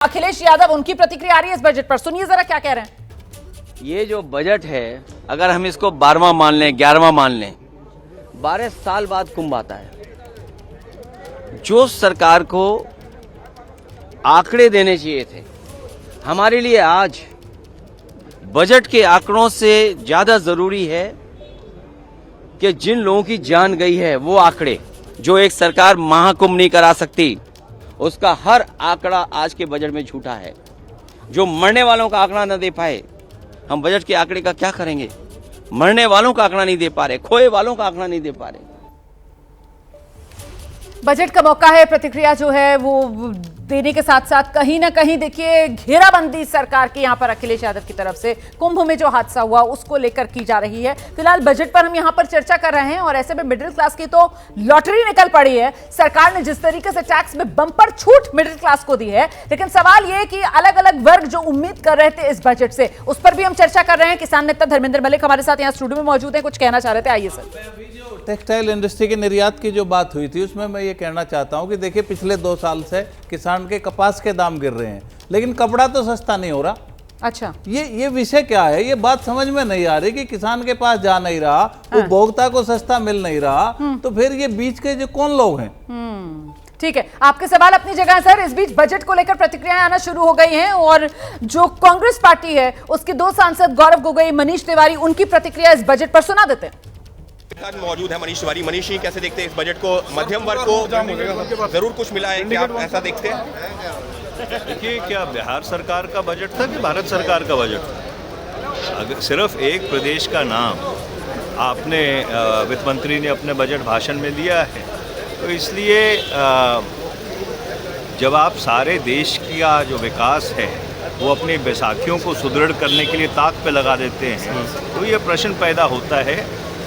अखिलेश यादव, उनकी प्रतिक्रिया आ रही है इस बजट पर, सुनिए जरा क्या कह रहे हैं। ये जो बजट है, अगर हम इसको 12वां मान लें, 11वां मान लें, 12 साल बाद कुंभ आता है। जो सरकार को आंकड़े देने चाहिए थे, हमारे लिए आज बजट के आंकड़ों से ज्यादा जरूरी है कि जिन लोगों की जान गई है वो आंकड़े, जो एक सरकार महाकुंभ नहीं करा सकती, उसका हर आंकड़ा आज के बजट में झूठा है। जो मरने वालों का आंकड़ा न दे पाए, हम बजट के आंकड़े का क्या करेंगे? मरने वालों का आंकड़ा नहीं दे पा रहे, खोए वालों का आंकड़ा नहीं दे पा रहे। बजट का मौका है, प्रतिक्रिया जो है वो देने के साथ साथ कहीं ना कहीं देखिए घेराबंदी सरकार की यहां पर अखिलेश यादव की तरफ से कुंभ में जो हादसा हुआ उसको लेकर की जा रही है। फिलहाल बजट पर हम यहां पर चर्चा कर रहे हैं और ऐसे में मिडिल क्लास की तो लॉटरी निकल पड़ी है। सरकार ने जिस तरीके से टैक्स में बम्पर छूट मिडिल क्लास को दी है, लेकिन सवाल यह कि अलग अलग वर्ग जो उम्मीद कर रहे थे इस बजट से, उस पर भी हम चर्चा कर रहे हैं। किसान नेता धर्मेंद्र मलिक हमारे साथ यहाँ स्टूडियो में मौजूद है, कुछ कहना चाह रहे थे, आइए सर। टेक्सटाइल इंडस्ट्री के निर्यात की जो बात हुई थी, उसमें मैं ये कहना चाहता हूं कि देखिए पिछले 2 साल से किसान के कपास के दाम गिर रहे हैं, लेकिन कपड़ा तो सस्ता नहीं हो रहा। अच्छा, ये विषय क्या है? ये बात समझ में नहीं आ रही कि किसान के पास जा नहीं रहा, उपभोक्ता को सस्ता मिल नहीं रहा, तो फिर ये बीच के जो कौन लोग हैं? ठीक है, आपके सवाल अपनी जगह है सर। इस बीच बजट को लेकर प्रतिक्रियाएं आना शुरू हो गई हैं और जो कांग्रेस पार्टी है उसके 2 सांसद गौरव गोगोई, मनीष तिवारी, उनकी प्रतिक्रिया इस बजट पर सुना देते हैं। मौजूद है मनीष तिवारी। मनीष जी, कैसे देखते हैं इस बजट को? मध्यम वर्ग को जरूर कुछ मिला है, क्या आप ऐसा देखते हैं? देखिए, क्या बिहार सरकार का बजट था कि भारत सरकार का बजट था? अगर सिर्फ एक प्रदेश का नाम आपने वित्त मंत्री ने अपने बजट भाषण में लिया है, तो इसलिए जब आप सारे देश का जो विकास है वो अपनी बैसाखियों को सुदृढ़ करने के लिए ताक पे लगा देते हैं, तो ये प्रश्न पैदा होता है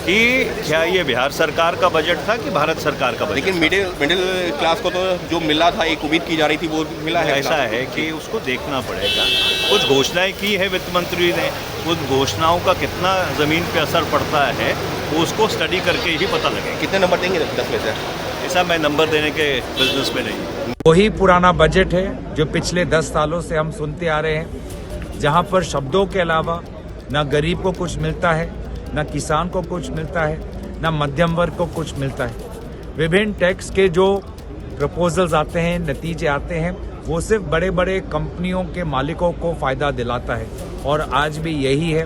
कि क्या ये बिहार सरकार का बजट था कि भारत सरकार का बजट? लेकिन मिडिल क्लास को तो जो मिला था, एक उम्मीद की जा रही थी, वो मिला है। ऐसा है कि उसको देखना पड़ेगा। कुछ घोषणाएं की है वित्त मंत्री ने, उन घोषणाओं का कितना ज़मीन पे असर पड़ता है वो उसको स्टडी करके ही पता लगेगा। कितने नंबर देंगे 10 में से? ऐसा मैं नंबर देने के बिजनेस में नहीं। वही पुराना बजट है जो पिछले 10 सालों से हम सुनते आ रहे हैं, जहां पर शब्दों के अलावा न गरीब को कुछ मिलता है, न किसान को कुछ मिलता है, न मध्यम वर्ग को कुछ मिलता है। विभिन्न टैक्स के जो प्रपोजल्स आते हैं, नतीजे आते हैं, वो सिर्फ बड़े बड़े कंपनियों के मालिकों को फायदा दिलाता है और आज भी यही है।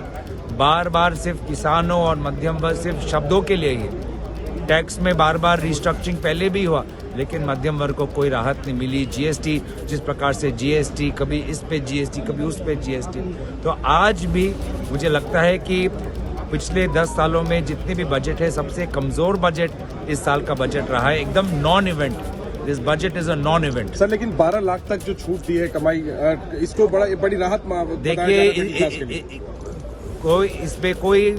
बार बार सिर्फ किसानों और मध्यम वर्ग सिर्फ शब्दों के लिए ही है। टैक्स में बार बार रिस्ट्रक्चरिंग पहले भी हुआ, लेकिन मध्यम वर्ग को कोई राहत नहीं मिली। जीएसटी, जिस प्रकार से जीएसटी, कभी इस पे जीएसटी, कभी उस पे जीएसटी, तो आज भी मुझे लगता है कि पिछले 10 सालों में जितने भी बजट है, सबसे कमजोर बजट इस साल का बजट रहा है। एकदम non event, this budget is a non event. Sir, लेकिन 12 लाख तक जो छूट दी है कमाई, इसको बड़ी राहत देखिए, कोई इस पे कोई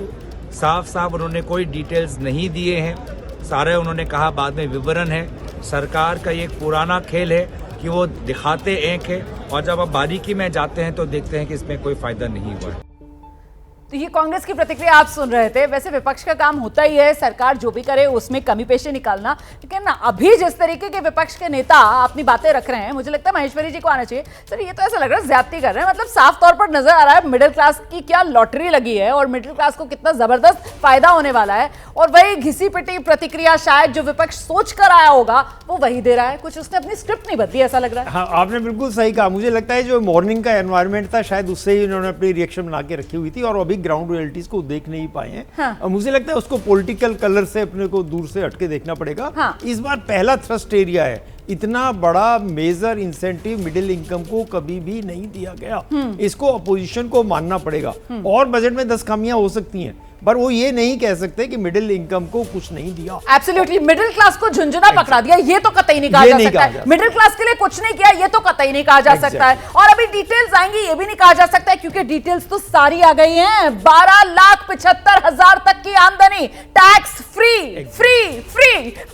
साफ उन्होंने कोई डिटेल्स नहीं दिए हैं। सारे उन्होंने कहा बाद में विवरण है। सरकार का ये एक पुराना खेल है कि वो दिखाते एक है और जब आप बारीकी में जाते हैं तो देखते हैं कि इसमें कोई फायदा नहीं हुआ है। तो ये कांग्रेस की प्रतिक्रिया आप सुन रहे थे। वैसे विपक्ष का काम होता ही है सरकार जो भी करे उसमें कमी पेशी निकालना, लेकिन ना अभी जिस तरीके के विपक्ष के नेता अपनी बातें रख रहे हैं, मुझे लगता है महेश्वरी जी को आना चाहिए। सर, ये तो ऐसा लग रहा है ज्यादती कर रहे हैं। मतलब साफ तौर पर नजर आ रहा है मिडिल क्लास की क्या लॉटरी लगी है और मिडिल क्लास को कितना जबरदस्त फायदा होने वाला है, और वही घिसी पिटी प्रतिक्रिया शायद जो विपक्ष सोच कर आया होगा वो वही दे रहा है। कुछ उसने अपनी स्क्रिप्ट नहीं बदली, ऐसा लग रहा है। हाँ, आपने बिल्कुल सही कहा। मुझे लगता है जो मॉर्निंग का एनवायरनमेंट था, शायद उससे ही उन्होंने अपनी रिएक्शन बना के रखी हुई थी और अभी ग्राउंड रियलिटीज को देख नहीं पाए हैं। हाँ। मुझे लगता है उसको पॉलिटिकल कलर से अपने को दूर से हटके देखना पड़ेगा। हाँ। इस बार पहला थ्रस्ट एरिया है, इतना बड़ा मेजर इंसेंटिव मिडिल इनकम को कभी भी नहीं दिया गया। इसको अपोजिशन को मानना पड़ेगा। और बजट में 10 खामियां हो सकती हैं, पर वो ये नहीं कह सकते कि मिडिल इनकम को कुछ नहीं दिया। एब्सोल्युटली, मिडिल क्लास को झुंझुना पकड़ा दिया, ये तो कतई नहीं कहा जा सकता है। मिडिल क्लास के लिए कुछ नहीं किया, ये तो कतई नहीं कहा जा सकता है। और अभी डिटेल्स आएंगी, ये भी नहीं कहा जा सकता है, क्योंकि डिटेल्स तो सारी आ गई हैं। 12,75,000 तक की आमदनी टैक्स फ्री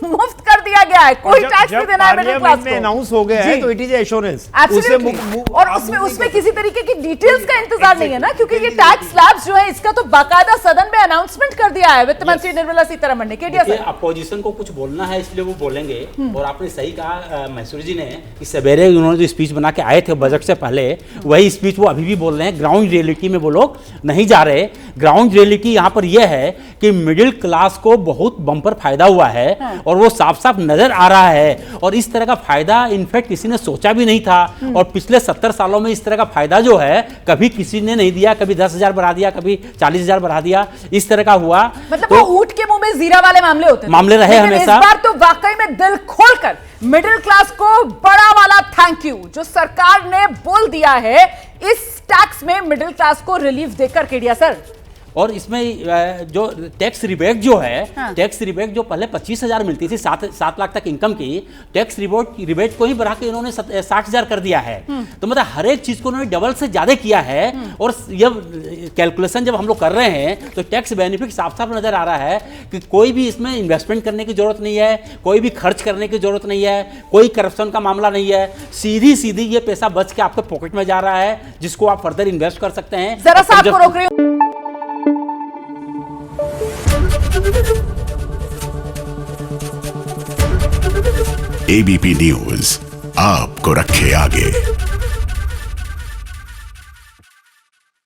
मुफ्त कर दिया गया है। कोई टैक्स नहीं देना है मिडिल क्लास को। अनाउंस हो गया है, तो इट इज एश्योरेंस। और उसमें किसी तरीके की डिटेल्स का इंतजार नहीं है ना, क्योंकि ये टैक्स स्लैब्स जो है इसका तो बाकायदा सदन में अनाउंसमेंट कर दिया है वित्त मंत्री निर्मला सीतारमण ने। केडिया सर, अपोजिशन को कुछ बोलना है इसलिए वो बोलेंगे। और आपने सही कहा मैसूरी जी ने कि सवेरे उन्होंने जो स्पीच बना के आए थे बजट से पहले, वही स्पीच वो अभी भी बोल रहे हैं। ग्राउंड रियलिटी में वो लोग नहीं जा रहे। ग्राउंड रियलिटी यहाँ पर यह है कि मिडिल क्लास को बहुत बम्पर फायदा हुआ है और वो साफ साफ नजर आ रहा है। और इस तरह का फायदा इनफैक्ट किसी ने सोचा भी नहीं था। और पिछले 70 सालों में इस तरह का फायदा जो है कभी किसी ने नहीं दिया। कभी 10,000 बढ़ा दिया, कभी 40,000 बढ़ा दिया, इस तरह का हुआ। मतलब वो ऊंट के मुंह में जीरा वाले मामले होते थे। मामले रहे लेकिन हमेशा। इस बार तो वाकई में दिल खोलकर मिडिल क्लास को बड़ा वाला थैंक यू जो सरकार ने बोल दिया है इस टैक्स में मिडिल क्लास को रिलीफ देकर। केडिया सर, और इसमें जो टैक्स रिबेट जो है, टैक्स रिबेट जो पहले 25,000 मिलती थी 7 लाख तक इनकम की, टैक्स रिबेट को ही बढ़ा के इन्होंने 60,000 कर दिया है। तो मतलब हर एक चीज को उन्होंने डबल से ज्यादा किया है। और ये कैलकुलेशन जब हम लोग कर रहे हैं तो टैक्स बेनिफिट साफ साफ नजर आ रहा है कि कोई भी इसमें इन्वेस्टमेंट करने की जरूरत नहीं है, कोई भी खर्च करने की जरूरत नहीं है, कोई करप्शन का मामला नहीं है। सीधी सीधी ये पैसा बच के आपके पॉकेट में जा रहा है जिसको आप फर्दर इन्वेस्ट कर सकते हैं। जरा सा आपको रोक रही हूं। एबीपी न्यूज आपको रखे आगे।